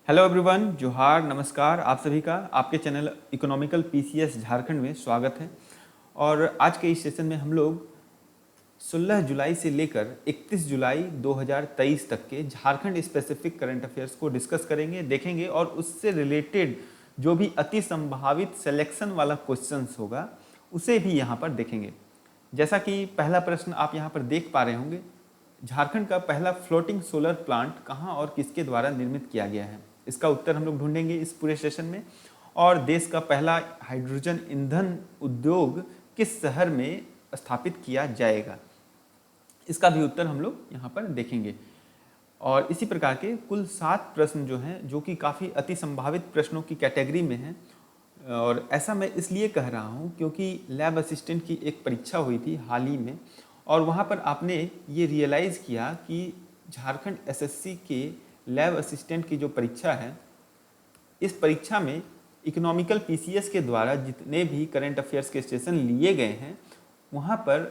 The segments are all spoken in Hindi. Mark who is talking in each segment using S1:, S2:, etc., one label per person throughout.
S1: हेलो एवरीवन, जोहार, नमस्कार। आप सभी का आपके चैनल इकोनॉमिकल पीसीएस झारखंड में स्वागत है। और आज के इस सेशन में हम लोग 16 जुलाई से लेकर 31 जुलाई 2023 तक के झारखंड स्पेसिफिक करंट अफेयर्स को डिस्कस करेंगे, देखेंगे और उससे रिलेटेड जो भी अति संभावित सिलेक्शन वाला क्वेश्चंस होगा उसे भी यहाँ पर देखेंगे। जैसा कि पहला प्रश्न आप यहाँ पर देख पा रहे होंगे, झारखंड का पहला फ्लोटिंग सोलर प्लांट कहाँ और किसके द्वारा निर्मित किया गया है। इसका उत्तर हम लोग ढूंढेंगे इस पूरे सेशन में। और देश का पहला हाइड्रोजन ईंधन उद्योग किस शहर में स्थापित किया जाएगा, इसका भी उत्तर हम लोग यहाँ पर देखेंगे। और इसी प्रकार के कुल 7 प्रश्न जो हैं, जो कि काफ़ी अति संभावित प्रश्नों की कैटेगरी में हैं। और ऐसा मैं इसलिए कह रहा हूँ क्योंकि लैब असिस्टेंट की एक परीक्षा हुई थी हाल ही में, और वहाँ पर आपने ये रियलाइज़ किया कि झारखंड एसएससी के लैब असिस्टेंट की जो परीक्षा है, इस परीक्षा में इकोनॉमिकल पीसीएस के द्वारा जितने भी करंट अफेयर्स के सेशन लिए गए हैं, वहाँ पर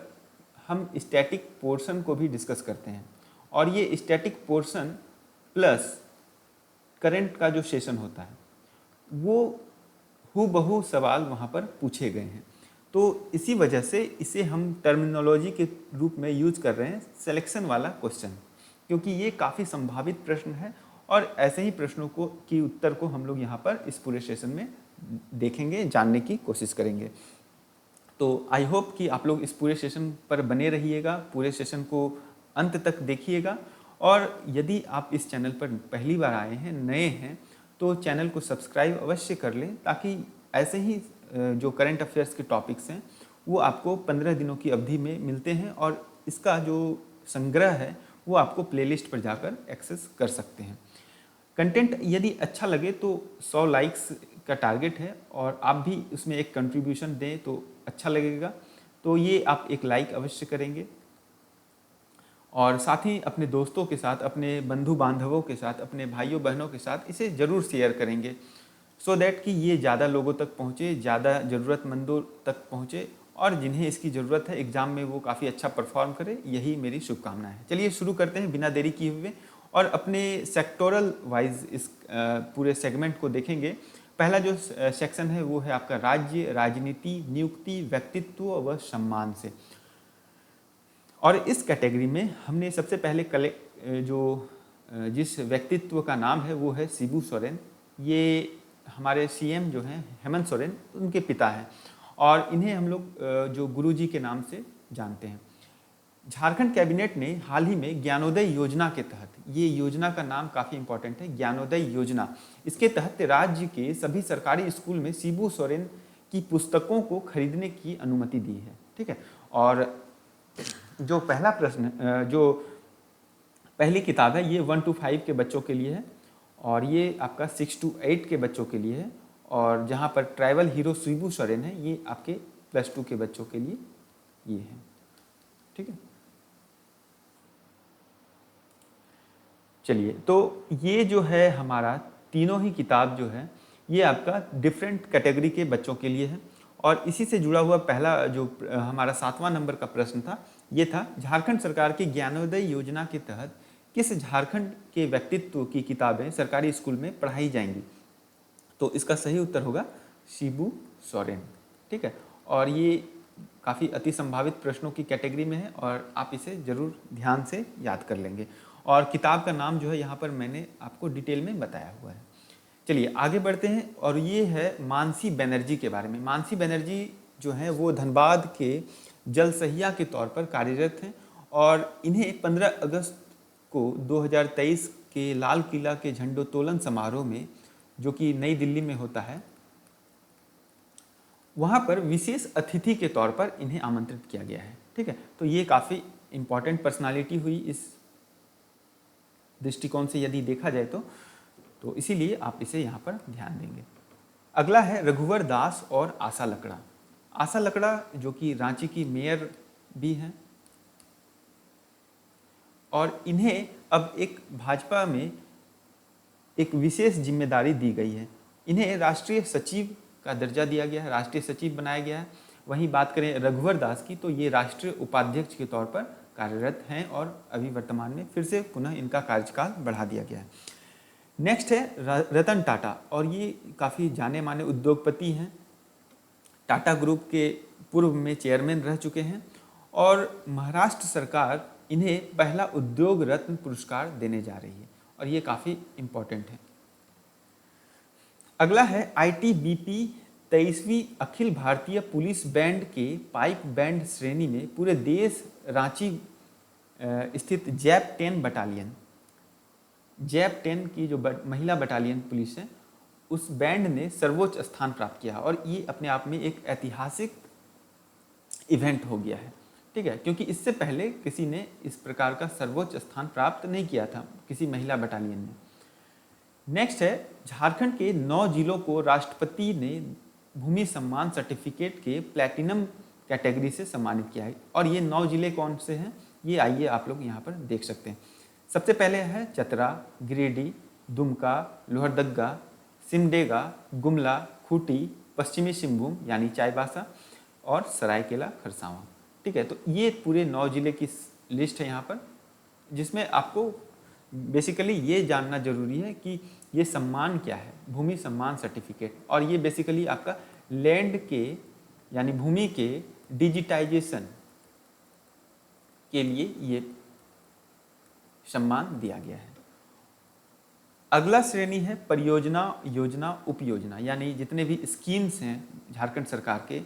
S1: हम स्टैटिक पोर्शन को भी डिस्कस करते हैं। और ये स्टैटिक पोर्शन प्लस करंट का जो सेशन होता है, वो हूबहू सवाल वहाँ पर पूछे गए हैं। तो इसी वजह से इसे हम टर्मिनोलॉजी के रूप में यूज कर रहे हैं, सिलेक्शन वाला क्वेश्चन, क्योंकि ये काफ़ी संभावित प्रश्न है। और ऐसे ही प्रश्नों को की उत्तर को हम लोग यहाँ पर इस पूरे सेशन में देखेंगे, जानने की कोशिश करेंगे। तो आई होप कि आप लोग इस पूरे सेशन पर बने रहिएगा, पूरे सेशन को अंत तक देखिएगा। और यदि आप इस चैनल पर पहली बार आए हैं, नए हैं, तो चैनल को सब्सक्राइब अवश्य कर लें, ताकि ऐसे ही जो करंट अफेयर्स के टॉपिक्स हैं वो आपको 15 दिनों की अवधि में मिलते हैं। और इसका जो संग्रह है वो आपको प्लेलिस्ट पर जाकर एक्सेस कर सकते हैं। कंटेंट यदि अच्छा लगे तो 100 लाइक्स का टारगेट है, और आप भी उसमें एक कंट्रीब्यूशन दें तो अच्छा लगेगा। तो ये आप एक लाइक अवश्य करेंगे, और साथ ही अपने दोस्तों के साथ, अपने बंधु बांधवों के साथ, अपने भाइयों बहनों के साथ इसे ज़रूर शेयर करेंगे, सो दैट कि ये ज़्यादा लोगों तक पहुँचे, ज़्यादा ज़रूरतमंदों तक पहुँचे, और जिन्हें इसकी ज़रूरत है एग्ज़ाम में वो काफ़ी अच्छा परफॉर्म करे। यही मेरी शुभकामना है। चलिए शुरू करते हैं बिना देरी किए हुए, और अपने सेक्टोरल वाइज इस पूरे सेगमेंट को देखेंगे। पहला जो सेक्शन है वो है आपका राज्य, राजनीति, नियुक्ति, व्यक्तित्व व सम्मान से। और इस कैटेगरी में हमने सबसे पहले जिस व्यक्तित्व का नाम है वो है शिबू सोरेन। ये हमारे सीएम जो हैं हेमंत सोरेन, उनके पिता हैं, और इन्हें हम लोग जो गुरुजी के नाम से जानते हैं। झारखंड कैबिनेट ने हाल ही में ज्ञानोदय योजना के तहत, ये योजना का नाम काफ़ी इंपॉर्टेंट है, ज्ञानोदय योजना, इसके तहत राज्य के सभी सरकारी स्कूल में शिबू सोरेन की पुस्तकों को खरीदने की अनुमति दी है। ठीक है। और जो पहला प्रश्न, जो पहली किताब है, ये 1 to 5 के बच्चों के लिए है, और ये आपका 6 to 8 के बच्चों के लिए है। और जहाँ पर ट्राइबल हीरो शिबू सोरेन है, ये आपके +2 के बच्चों के लिए ये है। ठीक है। चलिए, तो ये जो है हमारा तीनों ही किताब जो है, ये आपका डिफरेंट कैटेगरी के बच्चों के लिए है। और इसी से जुड़ा हुआ पहला जो हमारा 7वां नंबर का प्रश्न था, ये था झारखंड सरकार की ज्ञानोदय योजना के तहत किस झारखंड के व्यक्तित्व की किताबें सरकारी स्कूल में पढ़ाई जाएंगी। तो इसका सही उत्तर होगा शिबू सोरेन। ठीक है। और ये काफ़ी अति संभावित प्रश्नों की कैटेगरी में है, और आप इसे ज़रूर ध्यान से याद कर लेंगे। और किताब का नाम जो है यहाँ पर मैंने आपको डिटेल में बताया हुआ है। चलिए आगे बढ़ते हैं, और ये है मानसी बनर्जी के बारे में। मानसी बनर्जी जो है वो धनबाद के जलसहिया के तौर पर कार्यरत हैं, और इन्हें 15 अगस्त को 2023 के लाल किला के झंडोत्तोलन समारोह में, जो कि नई दिल्ली में होता है, वहाँ पर विशेष अतिथि के तौर पर इन्हें आमंत्रित किया गया है। ठीक है। तो ये काफ़ी इम्पॉर्टेंट पर्सनालिटी हुई इस दृष्टिकोण से यदि देखा जाए तो इसीलिए आप इसे यहाँ पर ध्यान देंगे। अगला है रघुवर दास और आशा लकड़ा। आशा लकड़ा जो कि रांची की मेयर भी हैं, और इन्हें अब एक भाजपा में एक विशेष जिम्मेदारी दी गई है। इन्हें राष्ट्रीय सचिव का दर्जा दिया गया है, राष्ट्रीय सचिव बनाया गया है। वहीं बात करें रघुवर दास की, तो ये राष्ट्रीय उपाध्यक्ष के तौर पर कार्यरत हैं, और अभी वर्तमान में फिर से पुनः इनका कार्यकाल बढ़ा दिया गया है। नेक्स्ट है रतन टाटा, और ये काफ़ी जाने माने उद्योगपति हैं। टाटा ग्रुप के पूर्व में चेयरमैन रह चुके हैं और महाराष्ट्र सरकार इन्हें पहला उद्योग रत्न पुरस्कार देने जा रही है और ये काफ़ी इम्पोर्टेंट है। अगला है ITBP 23वीं Akhil Bharatiya police band के पाइप बैंड श्रेणी में पूरे देश रांची स्थित जैप 10 बटालियन, जैप 10 की जो महिला बटालियन पुलिस है, उस बैंड ने सर्वोच्च स्थान प्राप्त किया और ये अपने आप में एक ऐतिहासिक इवेंट हो गया है, ठीक है, क्योंकि इससे पहले किसी ने इस प्रकार का सर्वोच्च स्थान प्राप्त नहीं किया था किसी महिला बटालियन ने। नेक्स्ट है झारखंड के 9 जिलों को राष्ट्रपति ने भूमि सम्मान सर्टिफिकेट के प्लैटिनम कैटेगरी से सम्मानित किया है और ये 9 जिले कौन से हैं, ये आइए आप लोग यहाँ पर देख सकते हैं। सबसे पहले है चतरा, गिरिडीह, दुमका, लोहरदगा, सिमडेगा, गुमला, खूंटी, पश्चिमी सिंहभूम यानी चाईबासा और सरायकेला खरसावां, ठीक है। तो ये पूरे 9 जिले की लिस्ट है यहाँ पर, जिसमें आपको बेसिकली ये जानना जरूरी है कि ये सम्मान क्या है, भूमि सम्मान सर्टिफिकेट, और ये बेसिकली आपका लैंड के यानी भूमि के डिजिटाइजेशन के लिए ये सम्मान दिया गया है। अगला श्रेणी है परियोजना, योजना, उपयोजना, यानी जितने भी स्कीम्स हैं झारखंड सरकार के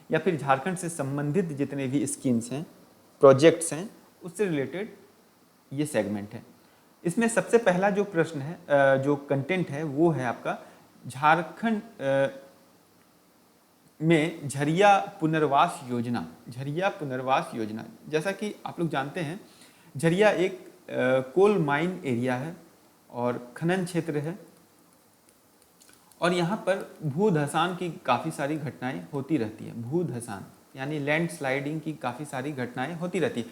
S1: या फिर झारखंड से संबंधित जितने भी स्कीम्स हैं, प्रोजेक्ट्स हैं, उससे रिलेटेड ये सेगमेंट है। इसमें सबसे पहला जो प्रश्न है, जो कंटेंट है, वो है आपका झारखंड में झरिया पुनर्वास योजना। झरिया पुनर्वास योजना, जैसा कि आप लोग जानते हैं, झरिया एक कोल माइन एरिया है और खनन क्षेत्र है और यहाँ पर भूधसान की काफ़ी सारी घटनाएं होती रहती है। भूधसान यानी लैंड स्लाइडिंग की काफ़ी सारी घटनाएं होती रहती है।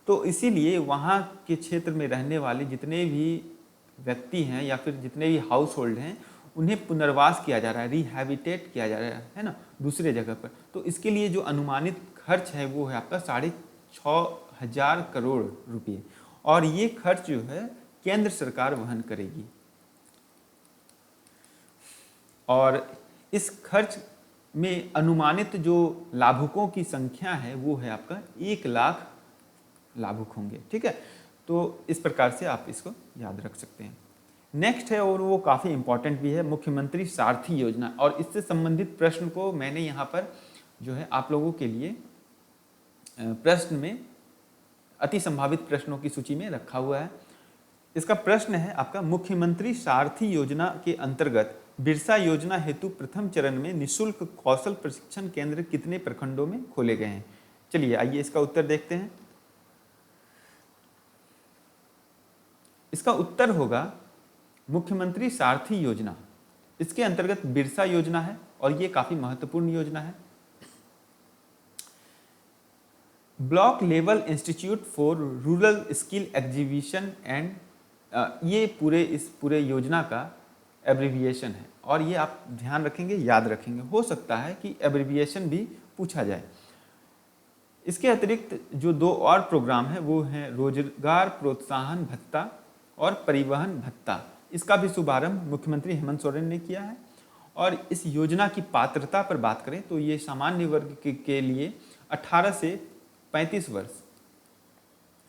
S1: तो इसीलिए वहाँ के क्षेत्र में रहने वाले जितने भी व्यक्ति हैं या फिर जितने भी हाउस होल्ड हैं, उन्हें पुनर्वास किया जा रहा है, रिहैबिटेट किया जा रहा है ना, दूसरे जगह पर। तो इसके लिए जो अनुमानित खर्च है वो है आपका 6,500 करोड़ रुपये और ये खर्च जो है केंद्र सरकार वहन करेगी और इस खर्च में अनुमानित जो लाभुकों की संख्या है वो है आपका 1 लाख लाभुक होंगे, ठीक है। तो इस प्रकार से आप इसको याद रख सकते हैं। नेक्स्ट है और वो काफ़ी इंपॉर्टेंट भी है, मुख्यमंत्री सारथी योजना, और इससे संबंधित प्रश्न को मैंने यहाँ पर जो है आप लोगों के लिए प्रश्न में अति संभावित प्रश्नों की सूची में रखा हुआ है। इसका प्रश्न है आपका, मुख्यमंत्री सारथी योजना के अंतर्गत बिरसा योजना हेतु प्रथम चरण में निःशुल्क कौशल प्रशिक्षण केंद्र कितने प्रखंडों में खोले गए हैं? चलिए आइए इसका उत्तर देखते हैं। इसका उत्तर होगा मुख्यमंत्री सारथी योजना। इसके अंतर्गत बिरसा योजना है और ये काफी महत्वपूर्ण योजना है। Block level institute for rural skill exhibition and, ये इस पूरे योजना का एब्रिविएशन है और ये आप ध्यान रखेंगे, याद रखेंगे। हो सकता है कि एब्रिविएशन भी पूछा जाए। इसके अतिरिक्त जो 2 और प्रोग्राम है वो हैं रोजगार प्रोत्साहन भत्ता और परिवहन भत्ता। इसका भी शुभारंभ मुख्यमंत्री हेमंत सोरेन ने किया है और इस योजना की पात्रता पर बात करें तो ये सामान्य वर्ग के लिए 18 से 35 वर्ष,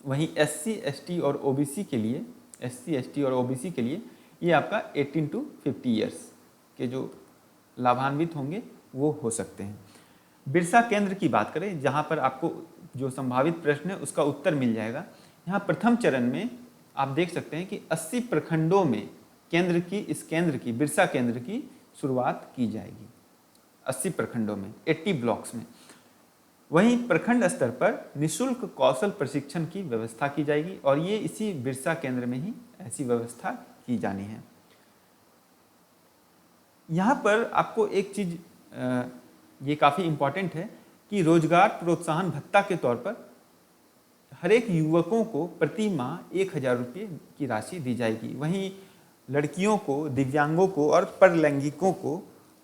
S1: वहीं SC, ST और OBC के लिए, SC, ST और OBC के लिए ये आपका 18 to 50 ईयर्स के जो लाभान्वित होंगे वो हो सकते हैं। बिरसा केंद्र की बात करें, जहाँ पर आपको जो संभावित प्रश्न है उसका उत्तर मिल जाएगा। यहाँ प्रथम चरण में आप देख सकते हैं कि 80 प्रखंडों में इस केंद्र की, बिरसा केंद्र की शुरुआत की जाएगी। 80 प्रखंडों में, 80 ब्लॉक्स में। वहीं प्रखंड स्तर पर निःशुल्क कौशल प्रशिक्षण की व्यवस्था की जाएगी और ये इसी बिरसा केंद्र में ही ऐसी व्यवस्था की जानी है। यहाँ पर आपको एक चीज ये काफ़ी इम्पॉर्टेंट है कि रोजगार प्रोत्साहन भत्ता के तौर पर हर एक युवकों को प्रति माह 1,000 रुपये की राशि दी जाएगी। वहीं लड़कियों को, दिव्यांगों को और परलैंगिकों को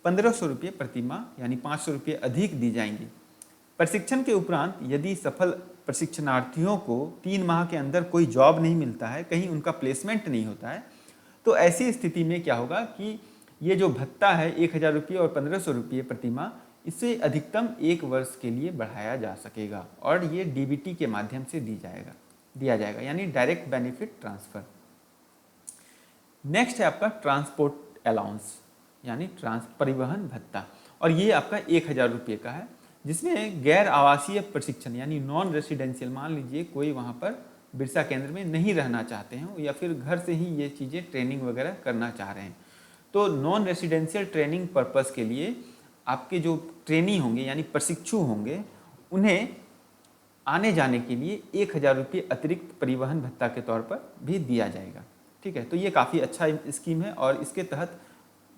S1: 1,500 रुपये प्रति माह यानी 500 रुपये अधिक दी जाएंगी। प्रशिक्षण के उपरांत यदि सफल प्रशिक्षणार्थियों को 3 माह के अंदर कोई जॉब नहीं मिलता है, कहीं उनका प्लेसमेंट नहीं होता है, तो ऐसी स्थिति में क्या होगा कि ये जो भत्ता है 1,000 रुपये और 1,500 रुपये प्रति माह, इसे अधिकतम 1 वर्ष के लिए बढ़ाया जा सकेगा और ये डीबीटी के माध्यम से दिया जाएगा यानी डायरेक्ट बेनिफिट ट्रांसफर। नेक्स्ट है आपका ट्रांसपोर्ट अलाउंस यानी परिवहन भत्ता, और ये आपका 1,000 रुपये का है, जिसमें गैर आवासीय प्रशिक्षण यानी नॉन रेसिडेंशियल, मान लीजिए कोई वहाँ पर बिरसा केंद्र में नहीं रहना चाहते हैं या फिर घर से ही ये चीज़ें ट्रेनिंग वगैरह करना चाह रहे हैं, तो नॉन रेसिडेंशियल ट्रेनिंग पर्पस के लिए आपके जो ट्रेनी होंगे यानी प्रशिक्षु होंगे, उन्हें आने जाने के लिए 1,000 रुपये अतिरिक्त परिवहन भत्ता के तौर पर भी दिया जाएगा। ठीक है, तो ये काफ़ी अच्छा स्कीम है और इसके तहत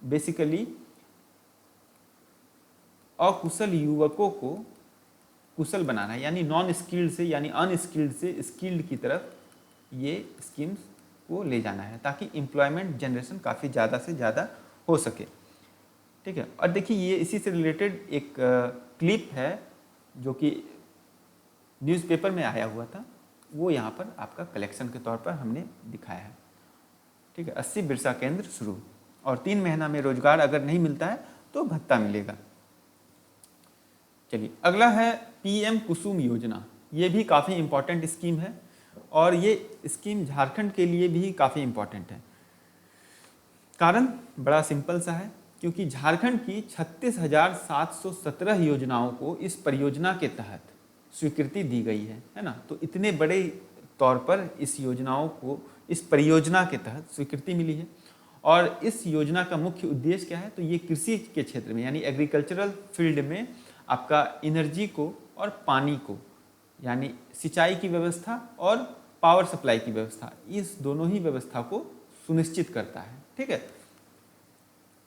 S1: बेसिकली अकुशल युवकों को कुशल बनाना है, यानी नॉन स्किल्ड से यानी अनस्किल्ड से स्किल्ड की तरफ ये स्कीम्स को ले जाना है ताकि एम्प्लॉयमेंट जनरेशन काफ़ी ज़्यादा से ज़्यादा हो सके। ठीक है, और देखिए ये इसी से रिलेटेड एक क्लिप है जो कि न्यूज़पेपर में आया हुआ था, वो यहाँ पर आपका कलेक्शन के तौर पर हमने दिखाया है। ठीक है, 80 बिरसा केंद्र शुरू और 3 महीना में रोजगार अगर नहीं मिलता है तो भत्ता मिलेगा। चलिए अगला है पीएम कुसुम योजना, ये भी काफ़ी इम्पॉर्टेंट स्कीम है और ये स्कीम झारखंड के लिए भी काफ़ी इम्पॉर्टेंट है। कारण बड़ा सिंपल सा है, क्योंकि झारखंड की 36,717 योजनाओं को इस परियोजना के तहत स्वीकृति दी गई है ना। तो इतने बड़े तौर पर इस योजनाओं को इस परियोजना के तहत स्वीकृति मिली है और इस योजना का मुख्य उद्देश्य क्या है, तो ये कृषि के क्षेत्र में यानी एग्रीकल्चरल फील्ड में आपका एनर्जी को और पानी को यानी सिंचाई की व्यवस्था और पावर सप्लाई की व्यवस्था, इस दोनों ही व्यवस्था को सुनिश्चित करता है। ठीक है,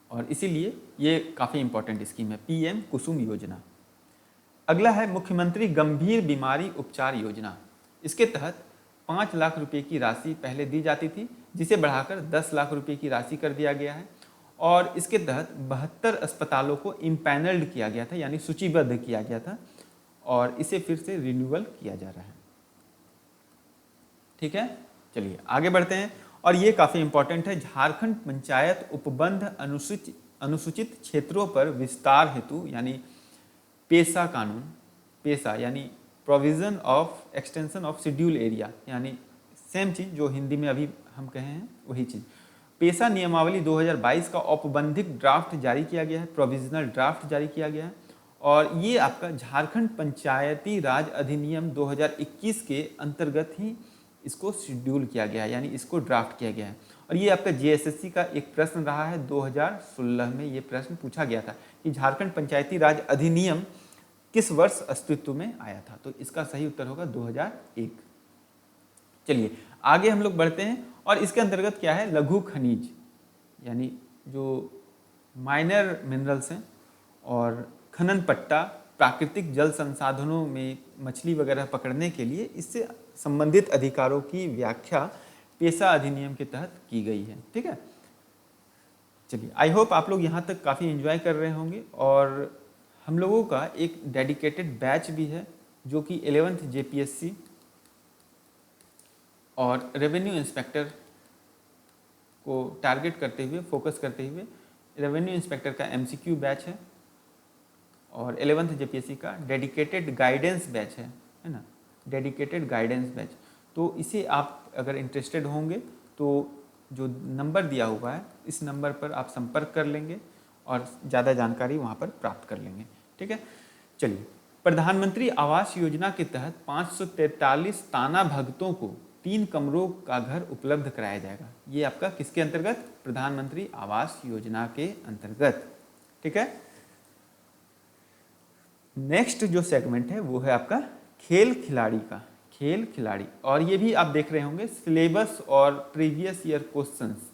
S1: और इसीलिए ये काफ़ी इंपॉर्टेंट स्कीम है पीएम कुसुम योजना। अगला है मुख्यमंत्री गंभीर बीमारी उपचार योजना। इसके तहत 5 लाख रुपए की राशि पहले दी जाती थी, जिसे बढ़ाकर 10 लाख रुपए की राशि कर दिया गया है और इसके तहत 72 अस्पतालों को इम्पैनल्ड किया गया था यानी सूचीबद्ध किया गया था और इसे फिर से रिन्यूअल किया जा रहा है। ठीक है, चलिए आगे बढ़ते हैं और ये काफ़ी इंपॉर्टेंट है। झारखंड पंचायत उपबंध अनुसूचित क्षेत्रों पर विस्तार हेतु यानी पेसा कानून, पेसा यानी provision of extension of schedule area, यानी सेम चीज़ जो हिंदी में अभी हम कहे हैं वही चीज़। पेसा नियमावली 2022 का औपबंधिक ड्राफ्ट जारी किया गया है, प्रोविजनल ड्राफ्ट जारी किया गया है और ये आपका झारखंड पंचायती राज अधिनियम 2021 के अंतर्गत ही इसको शेड्यूल किया गया है यानी इसको ड्राफ्ट किया गया है। और ये आपका जीएसएससी का एक प्रश्न रहा है, 2016 में ये प्रश्न पूछा गया था कि झारखंड पंचायती राज अधिनियम किस वर्ष अस्तित्व में आया था, तो इसका सही उत्तर होगा 2001। चलिए आगे हम लोग बढ़ते हैं और इसके अंतर्गत क्या है, लघु खनिज यानी जो माइनर मिनरल्स हैं और खनन पट्टा, प्राकृतिक जल संसाधनों में मछली वगैरह पकड़ने के लिए इससे संबंधित अधिकारों की व्याख्या पेसा अधिनियम के तहत की गई है। ठीक है, चलिए आई होप आप लोग यहाँ तक काफ़ी एंजॉय कर रहे होंगे और हम लोगों का एक डेडिकेटेड बैच भी है जो कि 11th जेपीएससी और रेवेन्यू इंस्पेक्टर को टारगेट करते हुए, फोकस करते हुए रेवेन्यू इंस्पेक्टर का एमसीक्यू बैच है और 11th जेपीएससी का डेडिकेटेड गाइडेंस बैच है ना, डेडिकेटेड गाइडेंस बैच। तो इसे आप अगर इंटरेस्टेड होंगे तो जो नंबर दिया हुआ है इस नंबर पर आप संपर्क कर लेंगे और ज़्यादा जानकारी वहाँ पर प्राप्त कर लेंगे। ठीक है, चलिए प्रधानमंत्री आवास योजना के तहत 543 ताना भगतों को 3 कमरों का घर उपलब्ध कराया जाएगा। ये आपका किसके अंतर्गत, प्रधानमंत्री आवास योजना के अंतर्गत। ठीक है, नेक्स्ट जो सेगमेंट है वो है आपका खेल खिलाड़ी का, खेल खिलाड़ी। और ये भी आप देख रहे होंगे सिलेबस और प्रीवियस ईयर क्वेश्चंस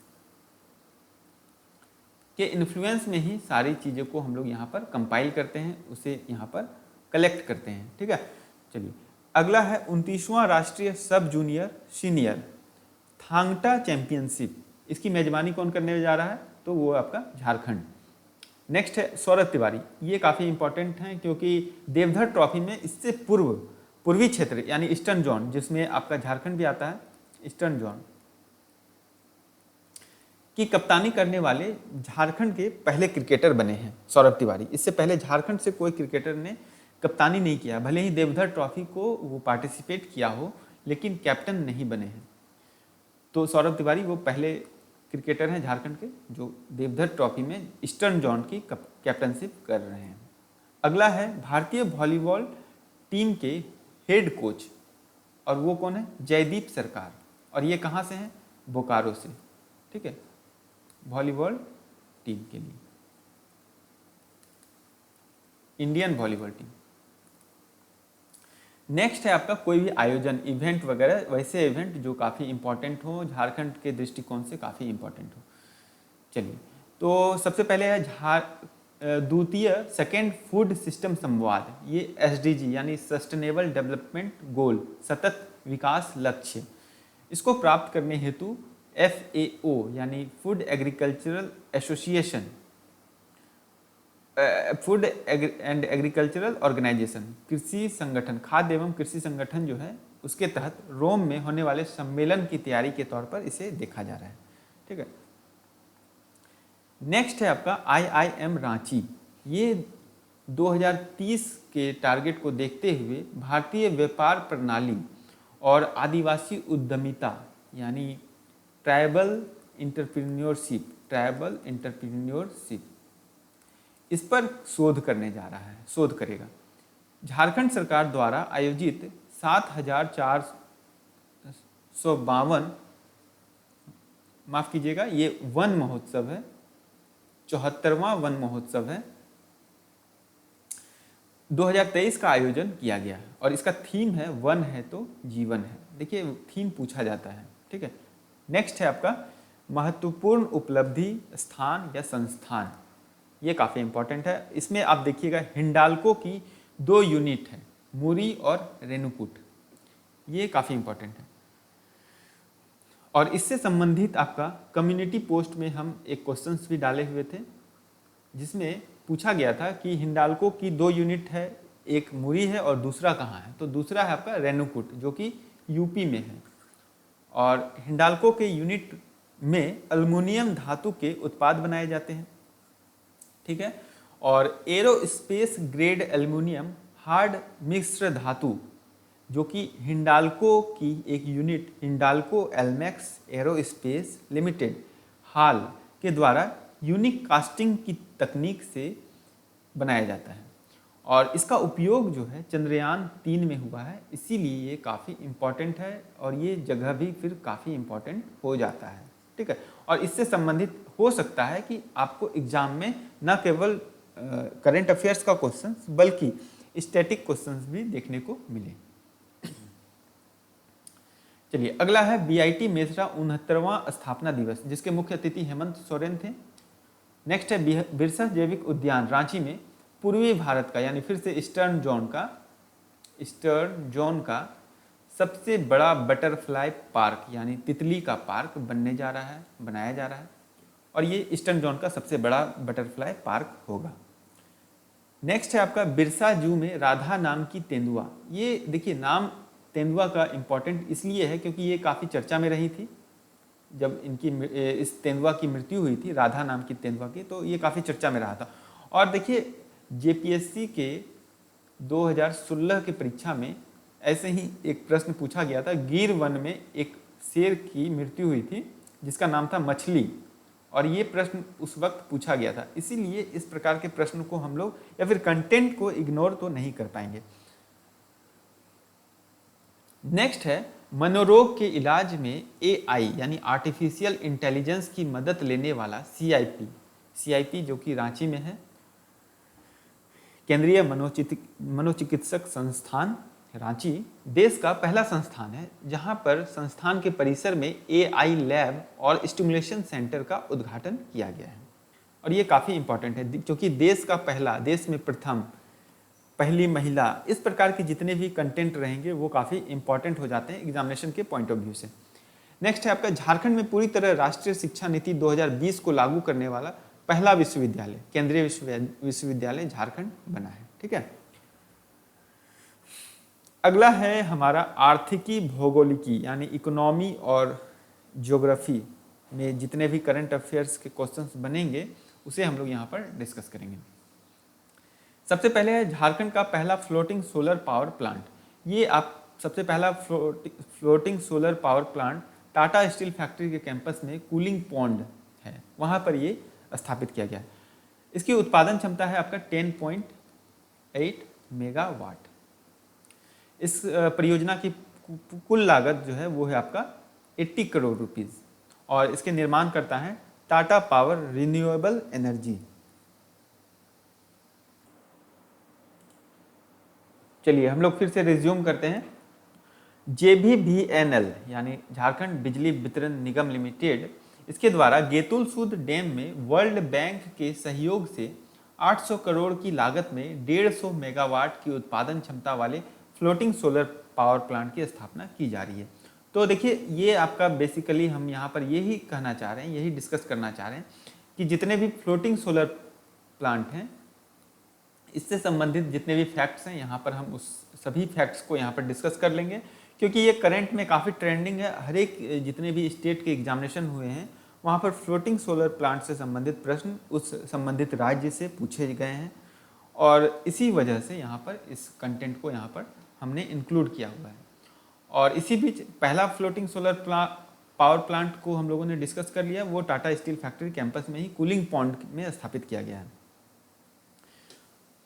S1: के इन्फ्लुएंस में ही सारी चीज़ों को हम लोग यहाँ पर कंपाइल करते हैं, उसे यहाँ पर कलेक्ट करते हैं। ठीक है, चलिए अगला है 29वां राष्ट्रीय सब जूनियर सीनियर थांगटा चैंपियनशिप। इसकी मेजबानी कौन करने जा रहा है, तो वो आपका झारखंड। नेक्स्ट है सौरभ तिवारी, ये काफ़ी इंपॉर्टेंट हैं क्योंकि देवधर ट्रॉफी में इससे पूर्वी क्षेत्र यानी ईस्टर्न जोन, जिसमें आपका झारखंड भी आता है, ईस्टर्न जोन की कप्तानी करने वाले झारखंड के पहले क्रिकेटर बने हैं सौरभ तिवारी। इससे पहले झारखंड से कोई क्रिकेटर ने कप्तानी नहीं किया, भले ही देवधर ट्रॉफी को वो पार्टिसिपेट किया हो, लेकिन कैप्टन नहीं बने हैं। तो सौरभ तिवारी वो पहले क्रिकेटर हैं झारखंड के जो देवधर ट्रॉफी में ईस्टर्न जोन की कैप्टनशिप कर रहे हैं। अगला है भारतीय वॉलीबॉल टीम के हेड कोच, और वो कौन है? जयदीप सरकार, और ये कहाँ से हैं? बोकारो से। ठीक है, वॉलीबॉल टीम के लिए, इंडियन वॉलीबॉल टीम। नेक्स्ट है आपका कोई भी आयोजन, इवेंट वगैरह, वैसे इवेंट जो काफ़ी इंपॉर्टेंट हो, झारखंड के दृष्टिकोण से काफ़ी इंपॉर्टेंट हो। चलिए, तो सबसे पहले है द्वितीय सेकेंड फूड सिस्टम संवाद। ये SDG यानी सस्टेनेबल डेवलपमेंट गोल, सतत विकास लक्ष्य, इसको प्राप्त करने हेतु FAO यानी food agricultural association, food and agricultural organization, कृषि संगठन, खाद्य एवं कृषि संगठन जो है उसके तहत रोम में होने वाले सम्मेलन की तैयारी के तौर पर इसे देखा जा रहा है। ठीक है, नेक्स्ट है आपका IIM रांची। ये 2030 के टारगेट को देखते हुए भारतीय व्यापार प्रणाली और आदिवासी उद्यमिता यानी ट्राइबल इंटरप्रीन्योरशिप, इस पर शोध करने जा रहा है, शोध करेगा। झारखंड सरकार द्वारा आयोजित 7,452, माफ कीजिएगा, ये वन महोत्सव है, 74वां वन महोत्सव है, 2023 का आयोजन किया गया है, और इसका थीम है वन है तो जीवन है। देखिए, थीम पूछा जाता है। ठीक है, नेक्स्ट है आपका महत्वपूर्ण उपलब्धि स्थान या संस्थान। ये काफ़ी इंपॉर्टेंट है। इसमें आप देखिएगा हिंडाल्को की 2 यूनिट है, मुरी और रेणुकूट, ये काफ़ी इंपॉर्टेंट है। और इससे संबंधित आपका कम्युनिटी पोस्ट में हम एक क्वेश्चंस भी डाले हुए थे, जिसमें पूछा गया था कि हिंडाल्को की 2 यूनिट है, एक मुरी है और दूसरा कहाँ है? तो दूसरा है आपका रेणुकूट जो कि यूपी में है। और हिंडाल्को के यूनिट में एल्युमिनियम धातु के उत्पाद बनाए जाते हैं। ठीक है, और aerospace grade aluminium hard mixed धातु जो कि हिंडाल्को की एक यूनिट हिंडाल्को एलमैक्स एरोस्पेस लिमिटेड हाल के द्वारा यूनिक कास्टिंग की तकनीक से बनाया जाता है, और इसका उपयोग जो है चंद्रयान 3 में हुआ है, इसीलिए ये काफ़ी इम्पॉर्टेंट है, और ये जगह भी फिर काफ़ी इम्पॉर्टेंट हो जाता है। ठीक है, और इससे संबंधित हो सकता है कि आपको एग्जाम में न केवल करंट अफेयर्स का क्वेश्चंस बल्कि स्टैटिक क्वेश्चंस भी देखने को मिले। चलिए, अगला है BIT मेसरा 69वां स्थापना दिवस, जिसके मुख्य अतिथि हेमंत सोरेन थे। नेक्स्ट है बिरसा जैविक उद्यान रांची में पूर्वी भारत का यानी फिर से ईस्टर्न जोन का सबसे बड़ा बटरफ्लाई पार्क यानी तितली का पार्क बनाया जा रहा है, और ये ईस्टर्न जोन का सबसे बड़ा बटरफ्लाई पार्क होगा। नेक्स्ट है आपका बिरसा जू में राधा नाम की तेंदुआ। ये देखिए, नाम तेंदुआ का इम्पोर्टेंट इसलिए है क्योंकि ये काफ़ी चर्चा में रही थी जब इस तेंदुआ की मृत्यु हुई थी, राधा नाम की तेंदुआ की, तो ये काफ़ी चर्चा में रहा था। और देखिए, JPSC के 2016 के परीक्षा में ऐसे ही एक प्रश्न पूछा गया था। गिर वन में एक शेर की मृत्यु हुई थी जिसका नाम था मछली, और ये प्रश्न उस वक्त पूछा गया था, इसीलिए इस प्रकार के प्रश्न को हम लोग या फिर कंटेंट को इग्नोर तो नहीं कर पाएंगे। नेक्स्ट है मनोरोग के इलाज में AI यानी आर्टिफिशियल इंटेलिजेंस की मदद लेने वाला CIP जो कि रांची में है, केंद्रीय मनोचिकित्सक संस्थान रांची देश का पहला संस्थान है जहां पर संस्थान के परिसर में AI लैब और स्टिमुलेशन सेंटर का उद्घाटन किया गया है। और ये काफ़ी इंपॉर्टेंट है क्योंकि देश में प्रथम, पहली महिला, इस प्रकार के जितने भी कंटेंट रहेंगे वो काफ़ी इंपॉर्टेंट हो जाते हैं एग्जामिनेशन के पॉइंट ऑफ व्यू से। नेक्स्ट है आपका झारखंड में पूरी तरह राष्ट्रीय शिक्षा नीति 2020 को लागू करने वाला पहला विश्वविद्यालय, केंद्रीय विश्वविद्यालय झारखंड बना है। ठीक है, अगला है हमारा आर्थिकी भौगोलिकी यानी इकोनॉमी और ज्योग्राफी में जितने भी करंट अफेयर्स के क्वेश्चंस बनेंगे उसे हम लोग यहाँ पर डिस्कस करेंगे। सबसे पहले है झारखंड का पहला फ्लोटिंग सोलर पावर प्लांट। ये आप सबसे पहला floating solar power plant Tata steel factory के कैंपस में कूलिंग पॉन्ड है, वहाँ पर ये स्थापित किया गया है। इसकी उत्पादन क्षमता है आपका 10.8 मेगावाट। इस परियोजना की कुल लागत जो है वो है आपका 80 करोड़ रुपीस और इसके निर्माण करता है टाटा पावर रिन्यूएबल एनर्जी। चलिए हम लोग फिर से रिज्यूम करते हैं। JVBNL यानी झारखंड बिजली वितरण निगम लिमिटेड, इसके द्वारा गेतुल सूद डैम में वर्ल्ड बैंक के सहयोग से 800 करोड़ की लागत में 150 मेगावाट की उत्पादन क्षमता वाले फ्लोटिंग सोलर पावर प्लांट की स्थापना की जा रही है। तो देखिए ये आपका बेसिकली हम यहाँ पर यही कहना चाह रहे हैं, यही डिस्कस करना चाह रहे हैं कि जितने भी फ्लोटिंग सोलर प्लांट हैं इससे संबंधित जितने भी फैक्ट्स हैं यहाँ पर हम उस सभी फैक्ट्स को यहाँ पर डिस्कस कर लेंगे, क्योंकि ये करंट में काफ़ी ट्रेंडिंग है। हर एक जितने भी स्टेट के एग्जामिनेशन हुए हैं वहाँ पर फ्लोटिंग सोलर प्लांट से संबंधित प्रश्न उस संबंधित राज्य से पूछे गए हैं और इसी वजह से यहाँ पर इस कंटेंट को यहाँ पर हमने इंक्लूड किया हुआ है। और इसी बीच पहला फ्लोटिंग सोलर पावर प्लांट को हम लोगों ने डिस्कस कर लिया, वो टाटा स्टील फैक्ट्री कैंपस में ही कूलिंग पॉन्ड में स्थापित किया गया है।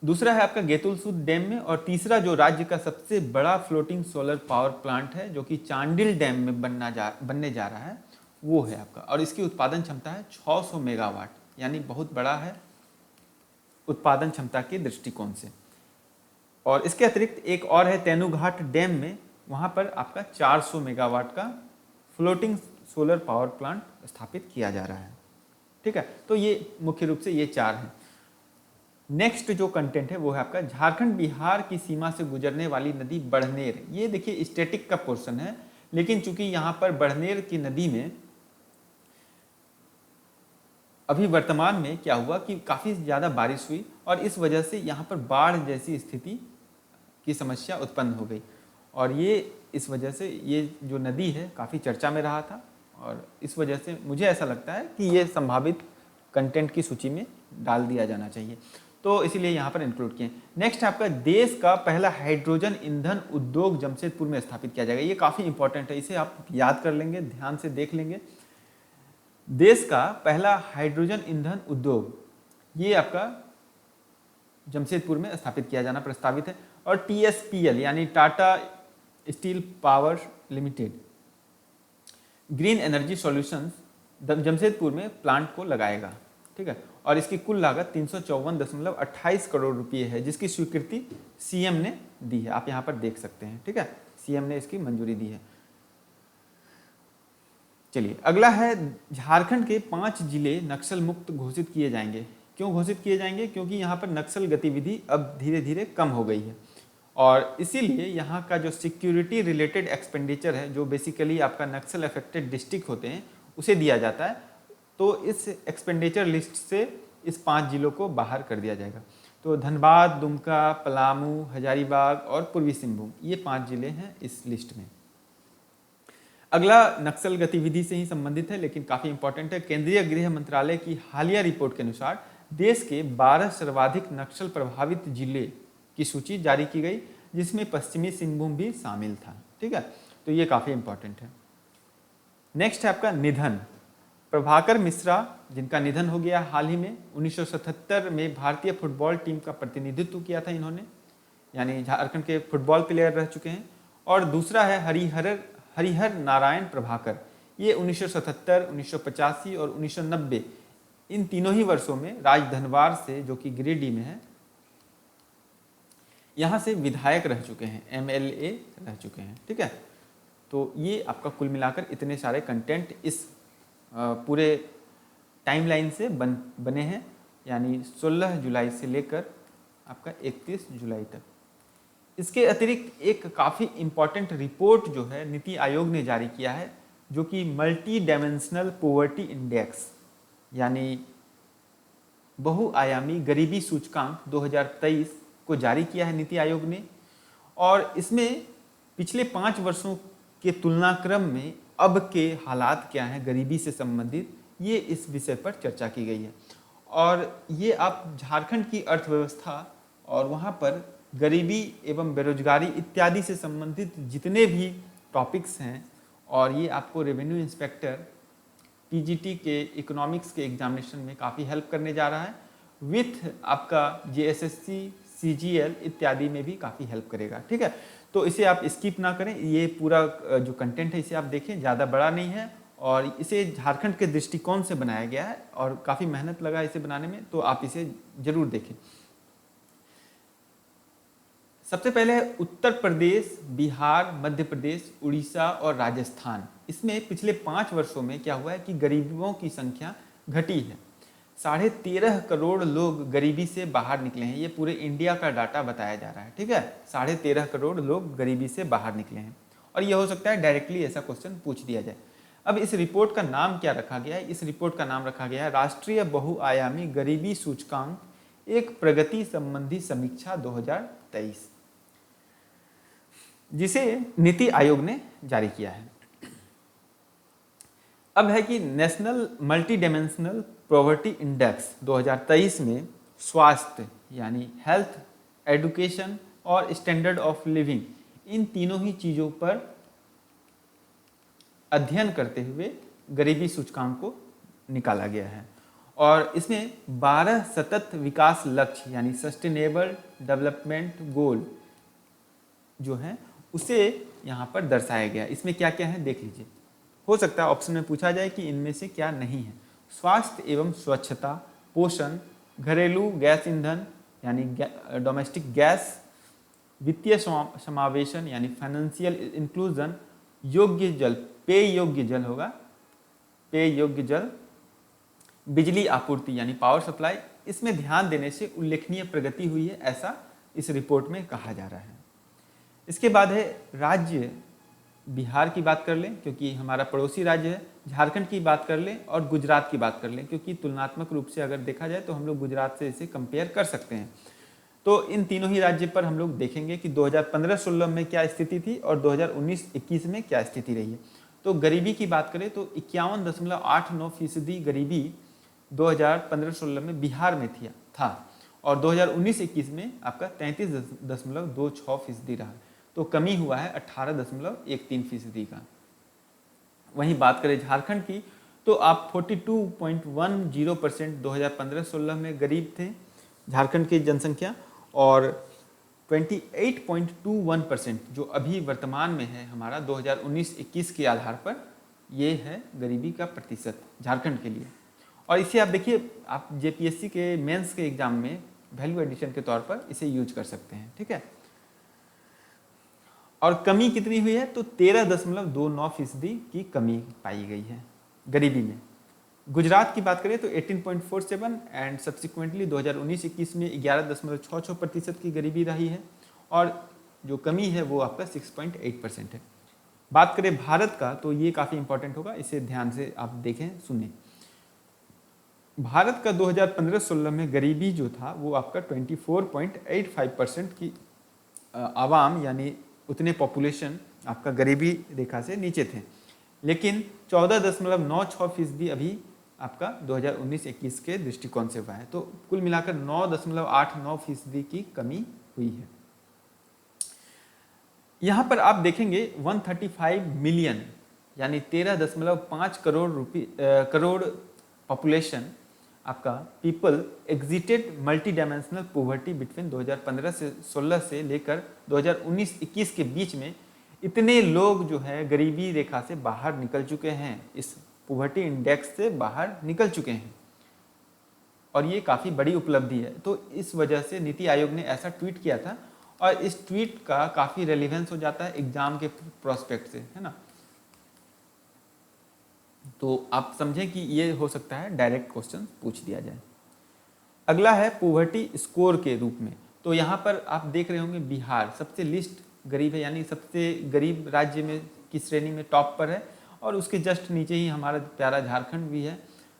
S1: दूसरा है आपका गेतुल सूद डैम में, और तीसरा जो राज्य का सबसे बड़ा फ्लोटिंग सोलर पावर प्लांट है जो कि चांडिल डैम में बनने जा रहा है वो है आपका, और इसकी उत्पादन क्षमता है 600 मेगावाट, यानी बहुत बड़ा है उत्पादन क्षमता के दृष्टिकोण से। और इसके अतिरिक्त एक और है तेनुघाट डैम में, वहाँ पर आपका 400 मेगावाट का फ्लोटिंग सोलर पावर प्लांट स्थापित किया जा रहा है। ठीक है, तो ये मुख्य रूप से ये चार हैं। नेक्स्ट जो कंटेंट है वो है आपका झारखंड बिहार की सीमा से गुजरने वाली नदी बढ़नेर। ये देखिए स्टैटिक का पोर्शन है, लेकिन चूंकि यहाँ पर बढ़नेर की नदी में अभी वर्तमान में क्या हुआ कि काफ़ी ज़्यादा बारिश हुई और इस वजह से यहाँ पर बाढ़ जैसी स्थिति की समस्या उत्पन्न हो गई, और ये इस वजह से ये जो नदी है काफ़ी चर्चा में रहा था, और इस वजह से मुझे ऐसा लगता है कि ये संभावित कंटेंट की सूची में डाल दिया जाना चाहिए, तो इसीलिए यहाँ पर इंक्लूड किए। नेक्स्ट आपका देश का पहला हाइड्रोजन ईंधन उद्योग जमशेदपुर में स्थापित किया जाएगा। ये काफ़ी इंपॉर्टेंट है, इसे आप याद कर लेंगे, ध्यान से देख लेंगे। देश का पहला हाइड्रोजन ईंधन उद्योग ये आपका जमशेदपुर में स्थापित किया जाना प्रस्तावित है, और TSPL यानी Tata steel power limited green energy solutions Jamshedpur में प्लांट को लगाएगा। ठीक है, और इसकी कुल लागत 354.28 करोड़ रुपये है, जिसकी स्वीकृति CM ने दी है, आप यहाँ पर देख सकते हैं। ठीक है, CM ने इसकी मंजूरी दी है। चलिए अगला है झारखंड के 5 जिले नक्सल मुक्त घोषित किए जाएंगे। क्यों घोषित किए जाएंगे? क्योंकि यहाँ पर नक्सल गतिविधि अब धीरे धीरे कम हो गई है, और इसीलिए यहाँ का जो सिक्योरिटी रिलेटेड एक्सपेंडिचर है, जो बेसिकली आपका नक्सल अफेक्टेड डिस्ट्रिक्ट होते हैं, उसे दिया जाता है। तो इस एक्सपेंडिचर लिस्ट से इस 5 जिलों को बाहर कर दिया जाएगा। तो धनबाद, दुमका, पलामू, हजारीबाग और पूर्वी सिंहभूम, ये 5 जिले हैं इस लिस्ट में। अगला नक्सल गतिविधि से ही संबंधित है, लेकिन काफ़ी इंपॉर्टेंट है। केंद्रीय गृह मंत्रालय की हालिया रिपोर्ट के अनुसार देश के 12 सर्वाधिक नक्सल प्रभावित जिले की सूची जारी की गई, जिसमें पश्चिमी सिंहभूम भी शामिल था। ठीक है, तो ये काफ़ी इंपॉर्टेंट है। नेक्स्ट है आपका निधन। प्रभाकर मिश्रा, जिनका निधन हो गया हाल ही में, 1977 में भारतीय फुटबॉल टीम का प्रतिनिधित्व किया था इन्होंने, यानी झारखंड के फुटबॉल प्लेयर रह चुके हैं। और दूसरा है हरिहर नारायण प्रभाकर, ये 1977, 1985 और 1990 इन तीनों ही वर्षों में राजधनवार से, जो कि गिरिडीह में है, यहाँ से विधायक रह चुके हैं, MLA रह चुके हैं। ठीक है, तो ये आपका कुल मिलाकर इतने सारे कंटेंट इस पूरे टाइमलाइन से बने हैं, यानी 16 जुलाई से लेकर आपका 31 जुलाई तक। इसके अतिरिक्त एक काफ़ी इम्पॉर्टेंट रिपोर्ट जो है नीति आयोग ने जारी किया है, जो कि मल्टी डायमेंशनल पॉवर्टी इंडेक्स यानी बहुआयामी गरीबी सूचकांक 2023 को जारी किया है नीति आयोग ने, और इसमें पिछले 5 वर्षों के तुलना क्रम में अब के हालात क्या हैं गरीबी से संबंधित, ये इस विषय पर चर्चा की गई है। और ये आप झारखंड की अर्थव्यवस्था और वहाँ पर गरीबी एवं बेरोजगारी इत्यादि से संबंधित जितने भी टॉपिक्स हैं, और ये आपको रेवेन्यू इंस्पेक्टर टीजीटी के इकोनॉमिक्स के एग्जामिनेशन में काफ़ी हेल्प करने जा रहा है, विथ आपका जेएसएससी सीजीएल इत्यादि में भी काफ़ी हेल्प करेगा। ठीक है, तो इसे आप स्किप ना करें, ये पूरा जो कंटेंट है इसे आप देखें, ज़्यादा बड़ा नहीं है और इसे झारखंड के दृष्टिकोण से बनाया गया है और काफ़ी मेहनत लगा इसे बनाने में, तो आप इसे जरूर देखें। सबसे पहले है उत्तर प्रदेश, बिहार, मध्य प्रदेश, उड़ीसा और राजस्थान। इसमें पिछले 5 वर्षों में क्या हुआ है कि गरीबों की संख्या घटी है। 13.5 करोड़ लोग गरीबी से बाहर निकले हैं, ये पूरे इंडिया का डाटा बताया जा रहा है। ठीक है, 13.5 करोड़ लोग गरीबी से बाहर निकले हैं और ये हो सकता है डायरेक्टली ऐसा क्वेश्चन पूछ दिया जाए। अब इस रिपोर्ट का नाम क्या रखा गया है? इस रिपोर्ट का नाम रखा गया है राष्ट्रीय बहुआयामी गरीबी सूचकांक, एक प्रगति संबंधी समीक्षा 2023, जिसे नीति आयोग ने जारी किया है। अब है कि national multi dimensional poverty index 2023 में स्वास्थ्य यानी हेल्थ, एडुकेशन और स्टैंडर्ड ऑफ लिविंग, इन तीनों ही चीज़ों पर अध्ययन करते हुए गरीबी सूचकांक को निकाला गया है और इसमें 12 सतत विकास लक्ष्य यानी सस्टेनेबल डेवलपमेंट गोल जो है उसे यहाँ पर दर्शाया गया। इसमें क्या क्या है देख लीजिए, हो सकता है ऑप्शन में पूछा जाए कि इनमें से क्या नहीं है। स्वास्थ्य एवं स्वच्छता, पोषण, घरेलू गैस ईंधन यानी डोमेस्टिक गैस, वित्तीय समावेशन यानी फाइनेंशियल इंक्लूजन, योग्य जल, पेय योग्य जल होगा, पेय योग्य जल, बिजली आपूर्ति यानी पावर सप्लाई, इसमें ध्यान देने से उल्लेखनीय प्रगति हुई है, ऐसा इस रिपोर्ट में कहा जा रहा है। इसके बाद है राज्य, बिहार की बात कर लें क्योंकि हमारा पड़ोसी राज्य है, झारखंड की बात कर लें और गुजरात की बात कर लें क्योंकि तुलनात्मक रूप से अगर देखा जाए तो हम लोग गुजरात से इसे कंपेयर कर सकते हैं। तो इन तीनों ही राज्य पर हम लोग देखेंगे कि 2015-16 में क्या स्थिति थी और 2019-21 में क्या स्थिति रही है। तो गरीबी की बात करें तो 51.89% गरीबी 2015-16 में बिहार में था और 2019-21 में आपका 33.26% रहा, तो कमी हुआ है 18.13% का। वहीं बात करें झारखंड की तो आप 42.10% 2015-16 में गरीब थे झारखंड की जनसंख्या और 28.21% जो अभी वर्तमान में है हमारा 2019-21 के आधार पर, ये है गरीबी का प्रतिशत झारखंड के लिए। और इसे आप देखिए, आप जेपीएससी के मेंस के एग्जाम में वैल्यू एडिशन के तौर पर इसे यूज कर सकते हैं। ठीक है, और कमी कितनी हुई है तो 13.29% की कमी पाई गई है गरीबी में। गुजरात की बात करें तो 18.47 एंड सब्सिक्वेंटली 2019-21 में 11.66% की गरीबी रही है और जो कमी है वो आपका 6.8% है। बात करें भारत का तो ये काफ़ी इंपॉर्टेंट होगा, इसे ध्यान से आप देखें सुने। भारत का 2015-16 में गरीबी जो था वो आपका 24.85% की आवाम यानी उतने पॉपुलेशन आपका गरीबी रेखा से नीचे थे, लेकिन 14.96% अभी आपका 2019-21 के दृष्टिकोण से हुआ है, तो कुल मिलाकर 9.89% की कमी हुई है। यहाँ पर आप देखेंगे 135 मिलियन यानी 13.5 करोड़ पॉपुलेशन आपका people exerted multi dimensional poverty between 2015-16 से लेकर 2019-21 के बीच में इतने लोग जो है गरीबी रेखा से बाहर निकल चुके हैं, इस पॉवर्टी इंडेक्स से बाहर निकल चुके हैं और ये काफ़ी बड़ी उपलब्धि है। तो इस वजह से नीति आयोग ने ऐसा ट्वीट किया था और इस ट्वीट का काफ़ी रेलिवेंस हो जाता है एग्जाम के प्रोस्पेक्ट से, है ना। तो आप समझें कि ये हो सकता है डायरेक्ट क्वेश्चन पूछ दिया जाए। अगला है पॉवर्टी स्कोर के रूप में, तो यहाँ पर आप देख रहे होंगे बिहार सबसे लिस्ट गरीब है यानी सबसे गरीब राज्य में की श्रेणी में टॉप पर है और उसके जस्ट नीचे ही हमारा प्यारा झारखंड भी है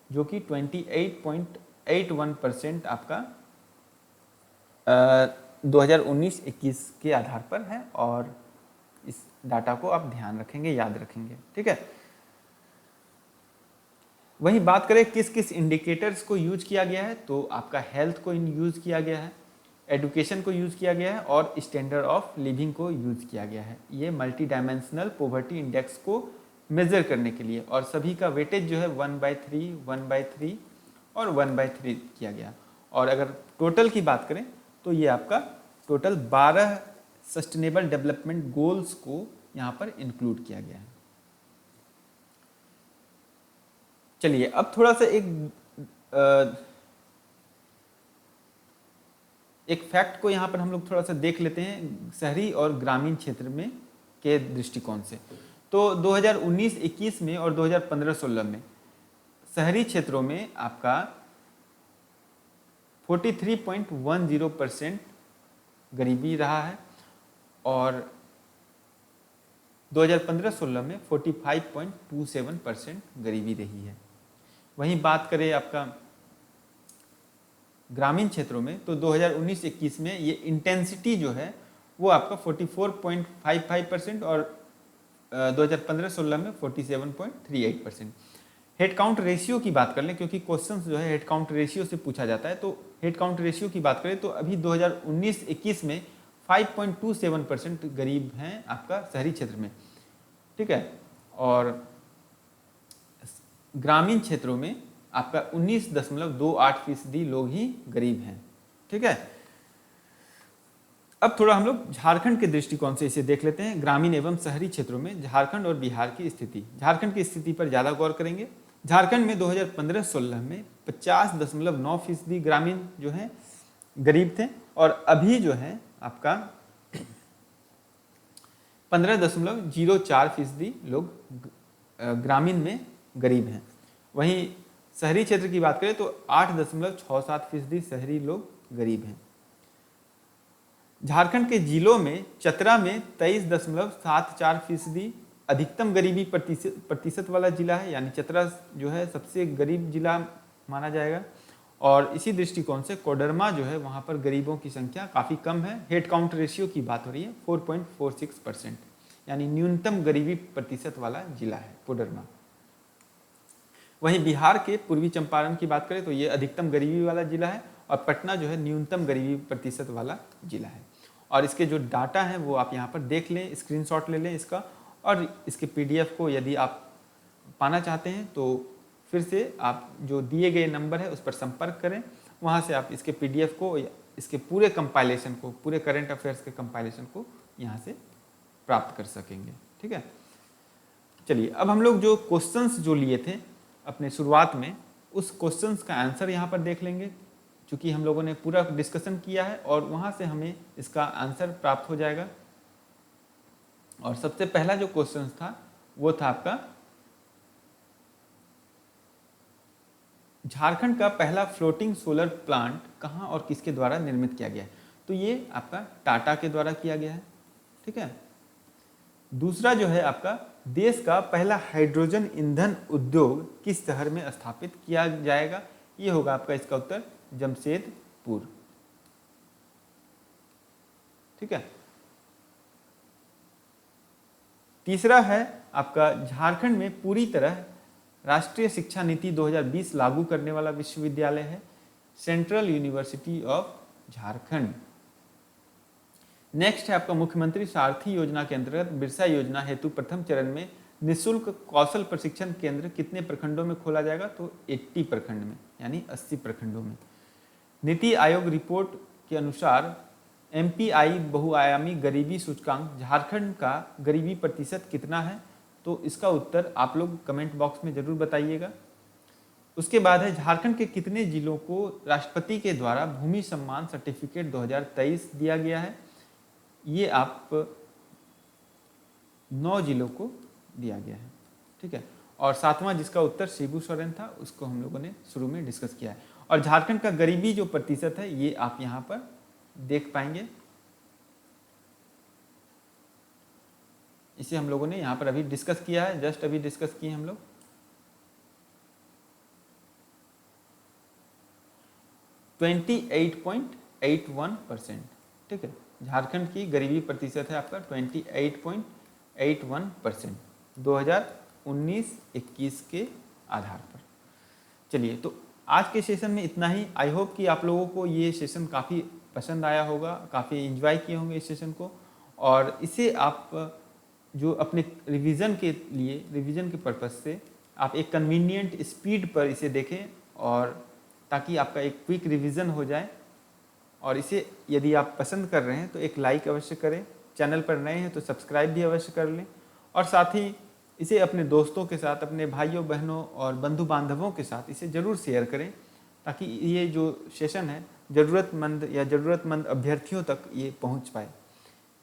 S1: जो कि 28.81% आपका 2019-21 के आधार पर है और इस डाटा को आप ध्यान रखेंगे, याद रखेंगे। ठीक है, वहीं बात करें किस किस इंडिकेटर्स को यूज किया गया है, तो आपका हेल्थ को यूज किया गया है, एडुकेशन को यूज किया गया है और स्टैंडर्ड ऑफ लिविंग को यूज किया गया है, ये मल्टी डायमेंशनल पॉवर्टी इंडेक्स को मेजर करने के लिए। और सभी का वेटेज जो है 1/3, 1/3 और 1/3 किया गया। और अगर टोटल की बात करें तो ये आपका टोटल 12 सस्टेनेबल डेवलपमेंट गोल्स को यहाँ पर इंक्लूड किया गया है। चलिए अब थोड़ा सा एक फैक्ट को यहाँ पर हम लोग थोड़ा सा देख लेते हैं शहरी और ग्रामीण क्षेत्र में के दृष्टिकोण से। तो 2019-21 में और 2015-16 में शहरी क्षेत्रों में आपका 43.10% गरीबी रहा है और 2015-16 में 45.27% गरीबी रही है। वहीं बात करें आपका ग्रामीण क्षेत्रों में तो 2019-21 में ये इंटेंसिटी जो है वो आपका 44.55% और 2015-16 में 47.38%। हेड काउंट रेशियो की बात कर लें, क्योंकि क्वेश्चंस जो है हेड काउंट रेशियो से पूछा जाता है, तो हेड काउंट रेशियो की बात करें तो अभी 2019-21 में 5.27% गरीब हैं आपका शहरी क्षेत्र में, ठीक है। और ग्रामीण क्षेत्रों में आपका 19.28% लोग ही गरीब हैं, ठीक है। अब थोड़ा हम लोग झारखंड के दृष्टिकोण से इसे देख लेते हैं। ग्रामीण एवं शहरी क्षेत्रों में झारखंड और बिहार की स्थिति। झारखंड की स्थिति पर ज़्यादा गौर करेंगे। झारखंड में 2015-16 में 50.9% ग्रामीण जो है गरीब थे और अभी जो है आपका 15.04% लोग ग्रामीण में गरीब हैं। वहीं शहरी क्षेत्र की बात करें तो 8.67% शहरी लोग गरीब हैं। झारखंड के जिलों में चतरा में 23.74% अधिकतम गरीबी प्रतिशत वाला जिला है, यानी चतरा जो है सबसे गरीब जिला माना जाएगा। और इसी दृष्टिकोण से कोडरमा जो है वहाँ पर गरीबों की संख्या काफ़ी कम है। हेड काउंट रेशियो की बात हो रही है 4.46%, यानी न्यूनतम गरीबी प्रतिशत वाला जिला है कोडरमा। वहीं बिहार के पूर्वी चंपारण की बात करें तो ये अधिकतम गरीबी वाला जिला है और पटना जो है न्यूनतम गरीबी प्रतिशत वाला जिला है। और इसके जो डाटा हैं वो आप यहाँ पर देख लें, स्क्रीनशॉट ले लें इसका, और इसके पीडीएफ को यदि आप पाना चाहते हैं तो फिर से आप जो दिए गए नंबर है उस पर संपर्क करें, वहाँ से आप इसके पीडीएफ को, इसके पूरे कंपाइलेशन को, पूरे करंट अफेयर्स के कंपाइलेशन को यहाँ से प्राप्त कर सकेंगे, ठीक है। चलिए अब हम लोग जो क्वेश्चंस जो लिए थे अपने शुरुआत में, उस क्वेश्चंस का आंसर यहाँ पर देख लेंगे, क्योंकि हम लोगों ने पूरा डिस्कशन किया है और वहाँ से हमें इसका आंसर प्राप्त हो जाएगा। और सबसे पहला जो क्वेश्चन था वो था आपका झारखंड का पहला फ्लोटिंग सोलर प्लांट कहाँ और किसके द्वारा निर्मित किया गया है, तो ये आपका टाटा के द्वारा किया गया है, ठीक है। दूसरा जो है आपका देश का पहला हाइड्रोजन ईंधन उद्योग किस शहर में स्थापित किया जाएगा, ये होगा आपका इसका उत्तर जमशेदपुर, ठीक है। तीसरा है आपका झारखंड में पूरी तरह राष्ट्रीय शिक्षा नीति 2020 लागू करने वाला विश्वविद्यालय है central university of Jharkhand. Next है आपका मुख्यमंत्री सारथी योजना के अंतर्गत बिरसा योजना हेतु प्रथम चरण में निःशुल्क कौशल प्रशिक्षण केंद्र कितने प्रखंडों में खोला जाएगा, तो 80 प्रखंड में, यानी 80 प्रखंडों में। नीति आयोग रिपोर्ट के अनुसार एमपीआई बहुआयामी गरीबी सूचकांक झारखंड का गरीबी प्रतिशत कितना है, तो इसका उत्तर आप लोग कमेंट बॉक्स में जरूर बताइएगा। उसके बाद है झारखंड के कितने जिलों को राष्ट्रपति के द्वारा भूमि सम्मान सर्टिफिकेट 2023 दिया गया है, ये आप 9 जिलों को दिया गया है, ठीक है। और सातवां जिसका उत्तर शिबू सोरेन था, उसको हम लोगों ने शुरू में डिस्कस किया है। और झारखंड का गरीबी जो प्रतिशत है ये आप यहाँ पर देख पाएंगे, इसे हम लोगों ने यहाँ पर अभी डिस्कस किया है, जस्ट अभी डिस्कस किए हम लोग। %28.81%, ठीक है। झारखंड की गरीबी प्रतिशत है आपका 28.81% 2019-21 के आधार पर। चलिए, तो आज के सेशन में इतना ही। आई होप कि आप लोगों को ये सेशन काफ़ी पसंद आया होगा, काफ़ी एंजॉय किए होंगे इस सेशन को, और इसे आप जो अपने रिवीजन के लिए, रिवीजन के पर्पज़ से आप एक कन्वीनियंट स्पीड पर इसे देखें, और ताकि आपका एक क्विक रिवीजन हो जाए। और इसे यदि आप पसंद कर रहे हैं तो एक लाइक अवश्य करें, चैनल पर नए हैं तो सब्सक्राइब भी अवश्य कर लें, और साथ ही इसे अपने दोस्तों के साथ, अपने भाइयों बहनों और बंधु बांधवों के साथ इसे ज़रूर शेयर करें, ताकि ये जो सेशन है ज़रूरतमंद अभ्यर्थियों तक ये पहुंच पाए।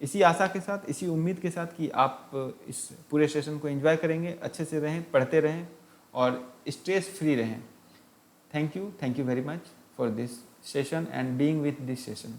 S1: इसी आशा के साथ, इसी उम्मीद के साथ कि आप इस पूरे सेशन को एंजॉय करेंगे, अच्छे से रहें, पढ़ते रहें और स्ट्रेस फ्री रहें। Thank you very much for this session and being with this session.